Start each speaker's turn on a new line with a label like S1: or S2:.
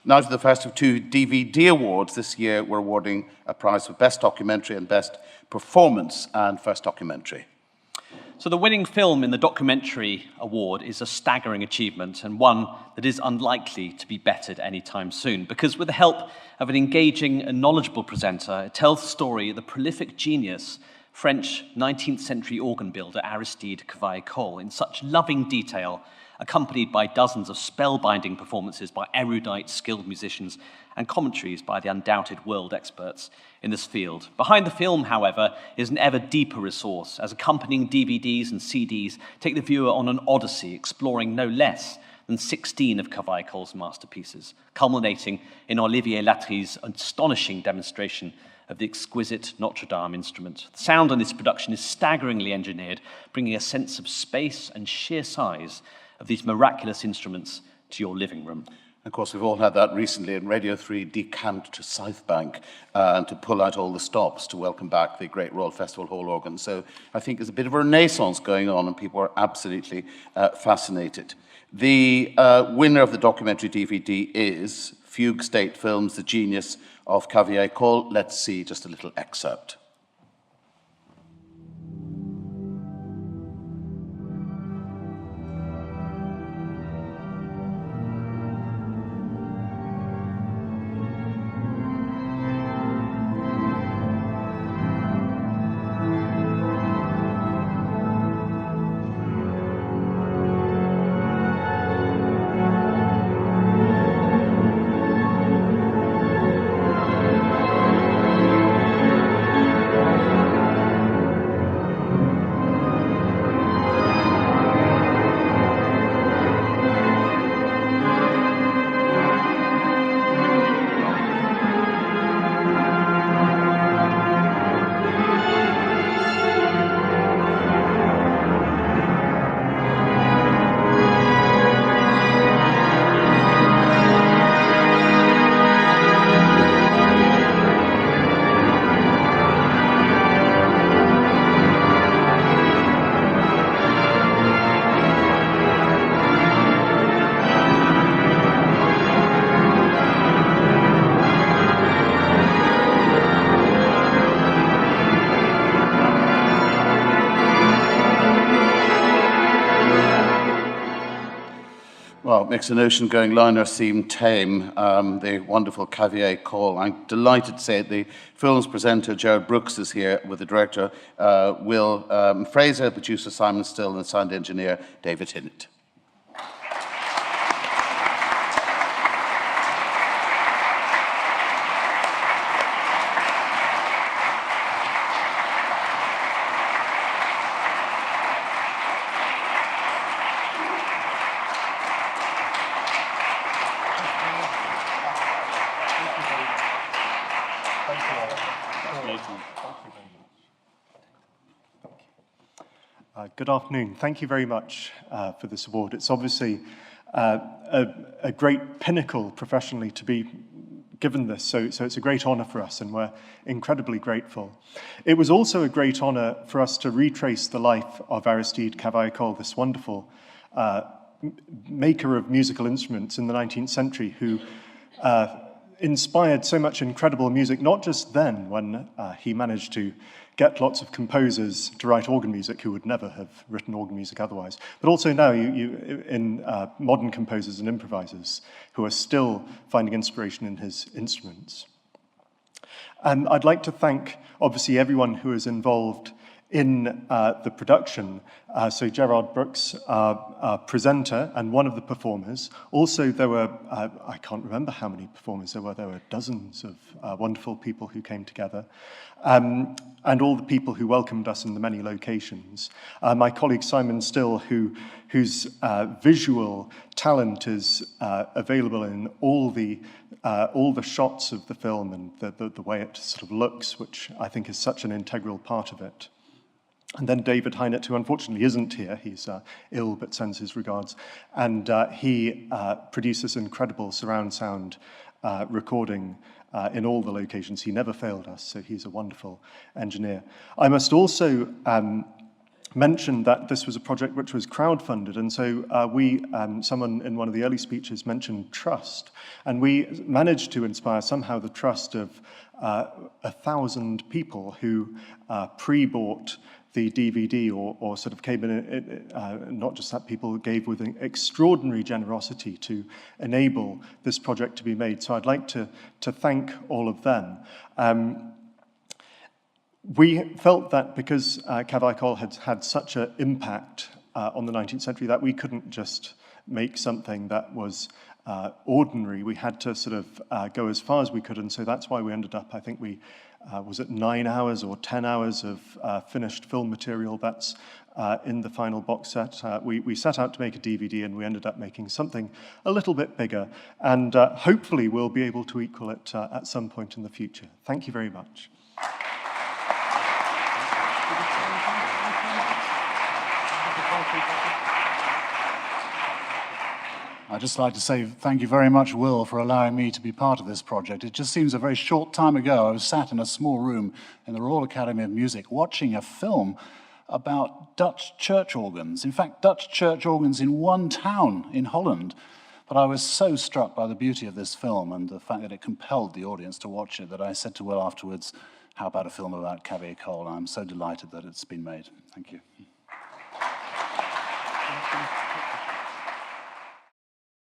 S1: Now to the first of two DVD awards. This year we're awarding a prize for Best Documentary and Best Performance, and First Documentary.
S2: So the winning film in the documentary award is a staggering achievement, and one that is unlikely to be bettered anytime soon, because with the help of an engaging and knowledgeable presenter, it tells the story of the prolific genius, French 19th century organ builder Aristide Cavaillé-Coll in such loving detail, accompanied by dozens of spellbinding performances by erudite, skilled musicians and commentaries by the undoubted world experts in this field. Behind the film, however, is an ever deeper resource, as accompanying DVDs and CDs take the viewer on an odyssey exploring no less than 16 of Cavaillé-Coll's masterpieces, culminating in Olivier Latry's astonishing demonstration of the exquisite Notre Dame instrument. The sound on this production is staggeringly engineered, bringing a sense of space and sheer size of these miraculous instruments to your living room.
S1: Of course, we've all had that recently, and Radio 3 decamped to South Bank to pull out all the stops to welcome back the great Royal Festival Hall organ. So I think there's a bit of a renaissance going on, and people are absolutely fascinated. The winner of the documentary DVD is Fugue State Films, The Genius of Cavaillé-Coll. Let's see just a little excerpt. Well, it makes an ocean-going liner seem tame, the wonderful Cavaillé-Coll. I'm delighted to say the film's presenter, Gerard Brooks, is here with the director, Will Fraser, producer Simon Still, and sound engineer David Hinnett.
S3: Good afternoon. Thank you very much for this award. It's obviously a great pinnacle professionally to be given this, so it's a great honor for us, and we're incredibly grateful. It was also a great honor for us to retrace the life of Aristide Cavaillé-Coll, this wonderful maker of musical instruments in the 19th century, who inspired so much incredible music, not just then when he managed to get lots of composers to write organ music who would never have written organ music otherwise, but also now in modern composers and improvisers who are still finding inspiration in his instruments. And I'd like to thank, obviously, everyone who is involved in the production. So Gerard Brooks, our presenter and one of the performers. Also, there were, I can't remember how many performers there were dozens of wonderful people who came together. And all the people who welcomed us in the many locations. My colleague Simon Still, whose visual talent is available in all the shots of the film and the way it sort of looks, which I think is such an integral part of it. And then David Hinnett, who unfortunately isn't here, he's ill but sends his regards, and he produces incredible surround sound recording in all the locations. He never failed us, so he's a wonderful engineer. I must also mentioned that this was a project which was crowdfunded, and so someone in one of the early speeches mentioned trust, and we managed to inspire somehow the trust of 1,000 people who pre-bought the DVD or sort of came in, not just that, people gave with an extraordinary generosity to enable this project to be made. So I'd like to thank all of them. We felt that because Cavaillé-Coll had such an impact on the 19th century that we couldn't just make something that was ordinary. We had to sort of go as far as we could, and so that's why we ended up, I think we, was it 9 hours or 10 hours of finished film material that's in the final box set. We set out to make a DVD, and we ended up making something a little bit bigger, and hopefully we'll be able to equal it at some point in the future. Thank you very much.
S4: I'd just like to say thank you very much, Will, for allowing me to be part of this project. It just seems a very short time ago, I was sat in a small room in the Royal Academy of Music watching a film about Dutch church organs. In fact, Dutch church organs in one town in Holland. But I was so struck by the beauty of this film and the fact that it compelled the audience to watch it that I said to Will afterwards, how about a film about Cavaillé-Coll? I'm so delighted that it's been made. Thank you.